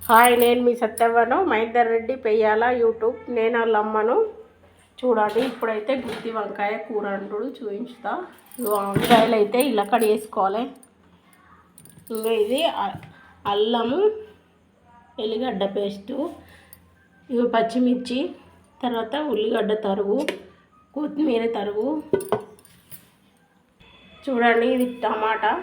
Hi, నేను మీ సత్యవ్వను. Mahender Reddy Peyyala YouTube. నేను వాళ్ళ అమ్మను. చూడండి, ఇప్పుడైతే గుత్తి వంకాయ కూర అంటుడు చూపించుతా. వంకాయలు అయితే ఇలా కట్ చేసుకోవాలి. ఇంకా ఇది అల్లము, ఎల్లిగడ్డ పేస్టు, ఇవి పచ్చిమిర్చి, తర్వాత ఉల్లిగడ్డ తరుగు, కొత్తిమీర తరుగు. చూడండి, ఇది టమాటా.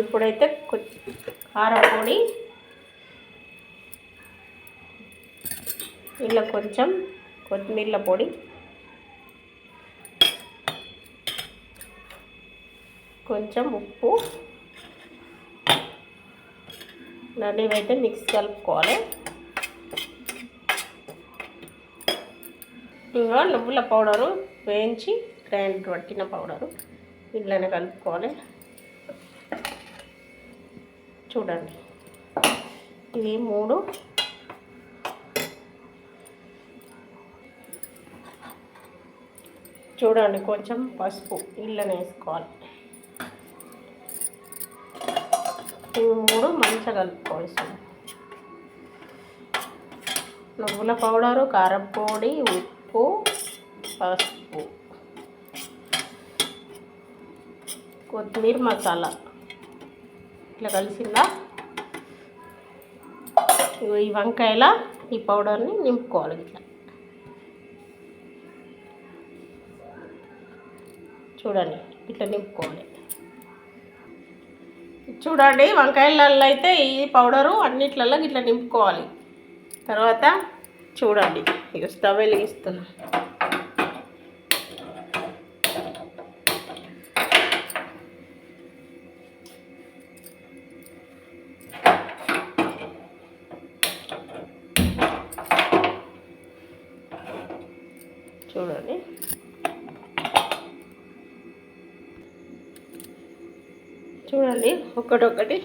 ఇప్పుడైతే కారం పొడి, ఇలా కొంచెం కొత్తిమీర పొడి, కొంచెం ఉప్పు, దాన్ని అయితే మిక్స్ కలుపుకోవాలి. ఇంకా నువ్వుల పౌడరు వేయించి గ్రైండర్ పట్టిన పౌడరు ఇట్లనే కలుపుకోవాలి. చూడండి, ఇవి 3. చూడండి, కొంచెం పసుపు ఇళ్ళని వేసుకోవాలి. ఇవి 3 మంచిగా కలుపుకోవాలి. నువ్వుల పౌడరు, కారం పొడి, ఉప్పు, పసుపు, కొత్తిమీర, మసాలా ఇట్లా కలిసిందా. ఈ వంకాయల ఈ పౌడర్ని నింపుకోవాలి. ఇట్లా చూడండి, ఇట్లా నింపుకోవాలి. చూడండి, వంకాయలలో అయితే ఈ పౌడరు అన్నిట్లలో ఇట్లా నింపుకోవాలి. తర్వాత చూడండి, ఇక స్టవ్ వెలిగిస్తున్నా. చూడండి, చూడండి ఒకటొకటి.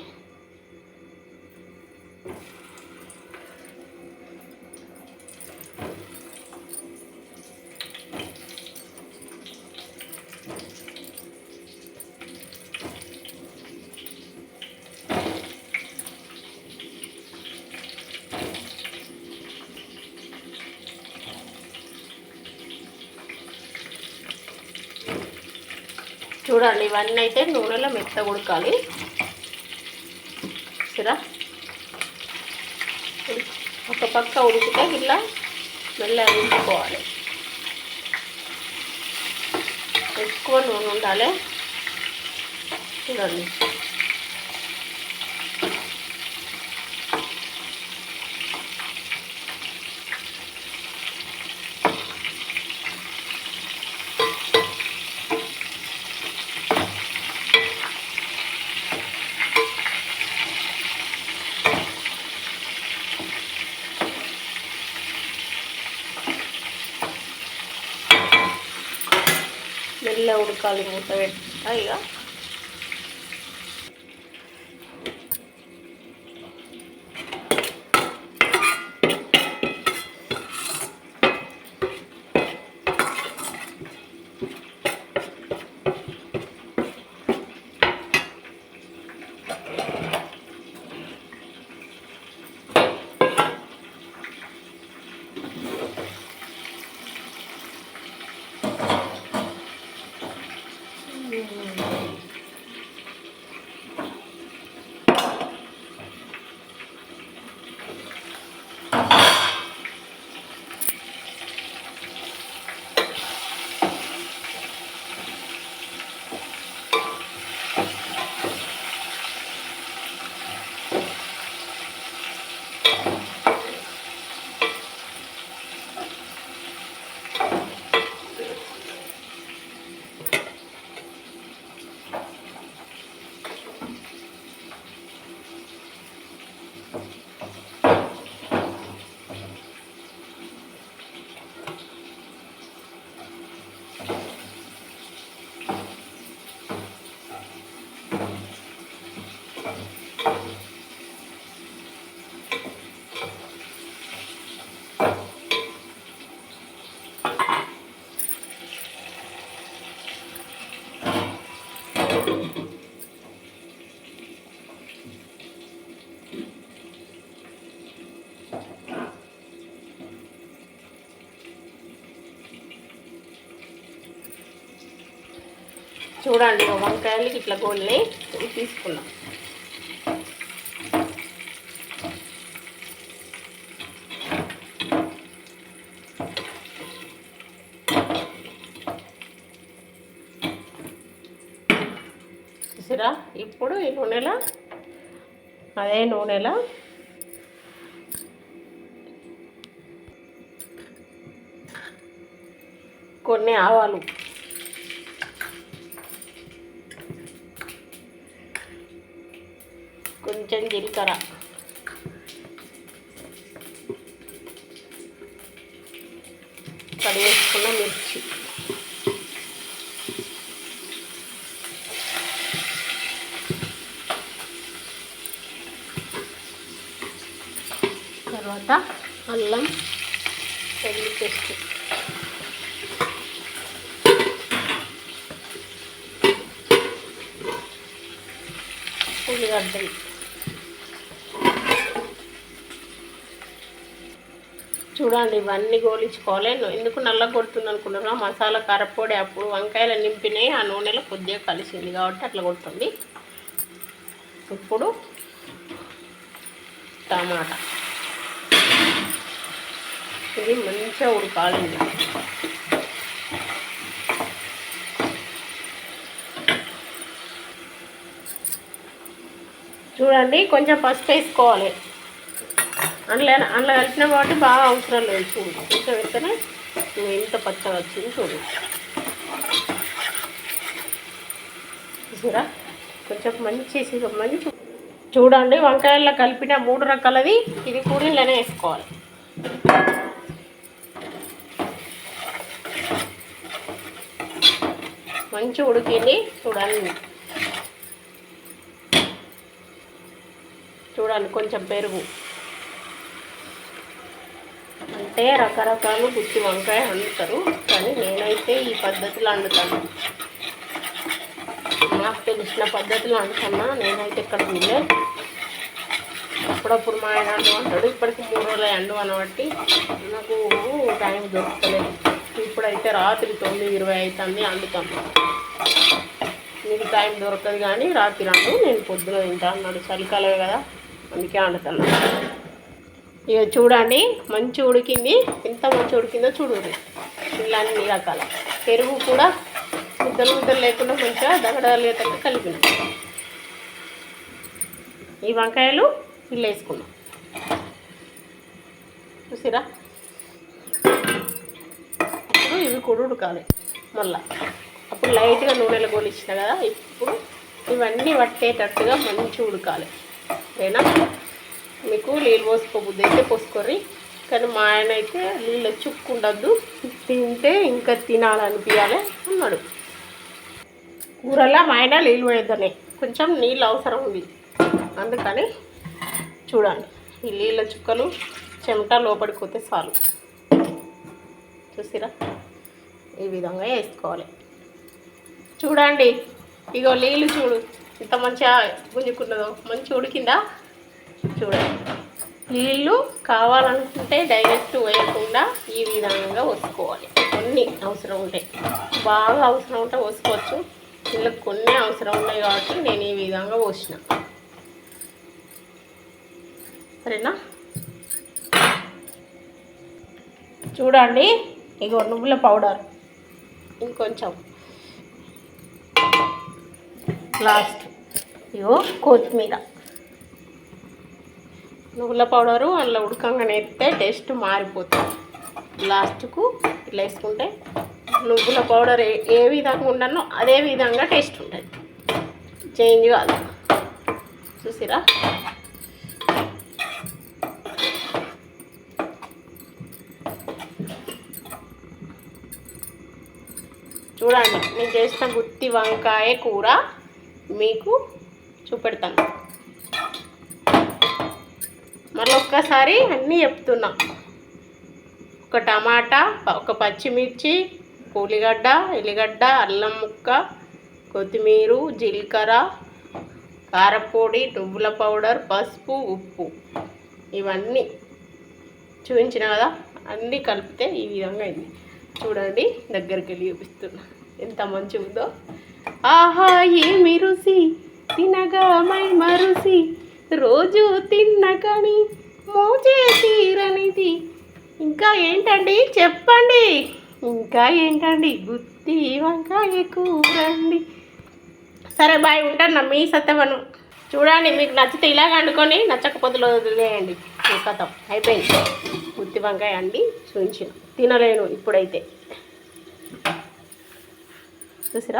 చూడండి, ఇవన్నీ అయితే నూనెలో మెత్తగా ఉడకాలి. సరే, ఒక పక్క ఉడికితే ఇలా మెల్లగా ఉడుకోవాలి. ఎక్కువ నూనె ఉండాలి. చూడండి, మెల్ల ఉడకాలి. మూత పెట్టుకుంటా. ఇక చూడండి వంకాయలకి ఇట్లా గోల్ని తీసుకున్నాం. చూసారా? ఇప్పుడు ఈ నూనెలో అదే నూనెలో కొన్ని ఆవాలు, కొంచెం జీలకర్ర, కడిగేసుకున్న మిర్చి, తర్వాత అల్లం వెల్లుల్లి పేస్ట్, ఉల్లిగడ్డలు, చూడండి ఇవన్నీ గోలించుకోవాలి. ఎందుకు నల్ల కొడుతుంది అనుకున్నారా? మసాలా కారపొడి అప్పుడు వంకాయలు నింపినాయి ఆ నూనెలో కొద్దిగా కలిసింది కాబట్టి అట్లా కొడుతుంది. ఇప్పుడు టమాటా, ఇది మంచిగా ఉడకాలండి. చూడండి కొంచెం పసుపు వేసుకోవాలి. అందులో కలిపిన కాబట్టి బాగా అవసరం లేదు. చూడు కొంచెం వేస్తేనే ఎంత పచ్చగా వచ్చింది చూడు. చూసారా? కొంచెం మంచి చూడండి వంకాయల్లో కలిపిన 3 రకాలది ఇది కూరలోనే వేసుకోవాలి. మంచి ఉడికింది చూడండి. కొంచెం పెరుగు, అంటే రకరకాలు గుత్తి వంకాయ వండుతారు కానీ నేనైతే ఈ పద్ధతిలో వండుతాను. నాకు తెలిసిన పద్ధతిలో వండుతున్నా. నేనైతే ఇక్కడ వీళ్ళే అప్పుడప్పుడు మా ఆయన అంటాడు. ఇప్పటికి 3 రోజులు అండు అనబట్టి నాకు టైం దొరుకుతలేదు. ఇప్పుడైతే రాత్రి 9:20 అవుతుంది వండుతాను. మీకు టైం దొరకదు కానీ రాత్రి అండు, నేను పొద్దున తింటా అన్నాడు. చలికాలమే కదా అందుకే వండుతాను. ఇక చూడండి మంచి ఉడికింది. ఎంత మంచి ఉడికిందో చూడండి. ఇలా అన్ని రకాల పెరుగు కూడా ముద్దలు లేకుండా మంచిగా దగడలేటట్టు కలిపింది. ఈ వంకాయలు ఇలా వేసుకున్నాం. చూసిరా? ఇప్పుడు ఇవి కూడా ఉడకాలి మళ్ళా. అప్పుడు లైట్గా నూనెలో గోలిచ్చిన కదా, ఇప్పుడు ఇవన్నీ పట్టేటట్టుగా మంచి ఉడకాలి. ఓకేనా? మీకు నీళ్ళు పోసుకోబుద్ది అయితే పోసుకోర్రి, కానీ మా ఆయన అయితే నీళ్ళు చుక్కుండద్దు, తింటే ఇంకా తినాలనిపించాలి అన్నాడు. కూరలో మా ఆయన నీళ్ళు పోయొద్దని కొంచెం నీళ్ళు అవసరం ఉంది. అందుకని చూడండి ఈ నీళ్ళ చుక్కలు చెమట లోపలికి పోతే చాలు. చూసిరా? ఈ విధంగా వేసుకోవాలి. చూడండి ఇగో నీళ్ళు చూడు ఇంత మంచిగా గుంజుకున్నదో, మంచి ఉడికిందా చూడండి. నీళ్ళు కావాలనుకుంటే డైరెక్ట్ వేయకుండా ఈ విధంగా పోసుకోవాలి. కొన్ని అవసరం ఉంటాయి, బాగా అవసరం ఉంటే పోసుకోవచ్చు. ఇలా కొన్ని అవసరం ఉన్నాయి కాబట్టి నేను ఈ విధంగా పోసిన. సరేనా? చూడండి ఇగో నువ్వుల పౌడర్, ఇంకొంచెం లాస్ట్ ఇగో కొత్తిమీర. నువ్వుల పౌడరు అందులో ఉడకంగానే వేస్తే టేస్ట్ మారిపోతుంది. లాస్ట్కు ఇట్లా వేసుకుంటే నువ్వుల పౌడర్ ఏ విధంగా ఉండనో అదే విధంగా టేస్ట్ ఉంటుంది, చేంజ్ కాదు. చూసిరా? చూడండి నేను చేసిన గుత్తి వంకాయ కూర మీకు చూపెడతాను. మళ్ళీ ఒక్కసారి అన్నీ చెప్తున్నా. ఒక టమాటా, ఒక పచ్చిమిర్చి, ఉల్లిగడ్డ, అల్లం ముక్క, కొత్తిమీర, జీలకర్ర, కారపొడి, నువ్వుల పౌడర్, పసుపు, ఉప్పు, ఇవన్నీ చూపించిన కదా. అన్నీ కలిపితే ఈ విధంగా అయింది. చూడండి దగ్గరికి వెళ్ళి చూపిస్తున్నా ఎంత మంచిగా ఉందో. ఆహా ఏమి రుచి తినగా మై మరుసి రోజు తిన్న కని మోజే తీరనిది. ఇంకా ఏంటండి చెప్పండి, ఇంకా ఏంటండి? గుత్తి వంకాయ కూరండి. సరే బాయ్, ఉంటాను. మీ సత్యవను చూడండి, మీకు నచ్చితే ఇలాగ వండుకొని, నచ్చకపోతే వదిలేయండి. కథం అయిపోయింది. గుత్తి వంకాయ అండి చూపించిన, తినలేను ఇప్పుడైతే. చూసిరా.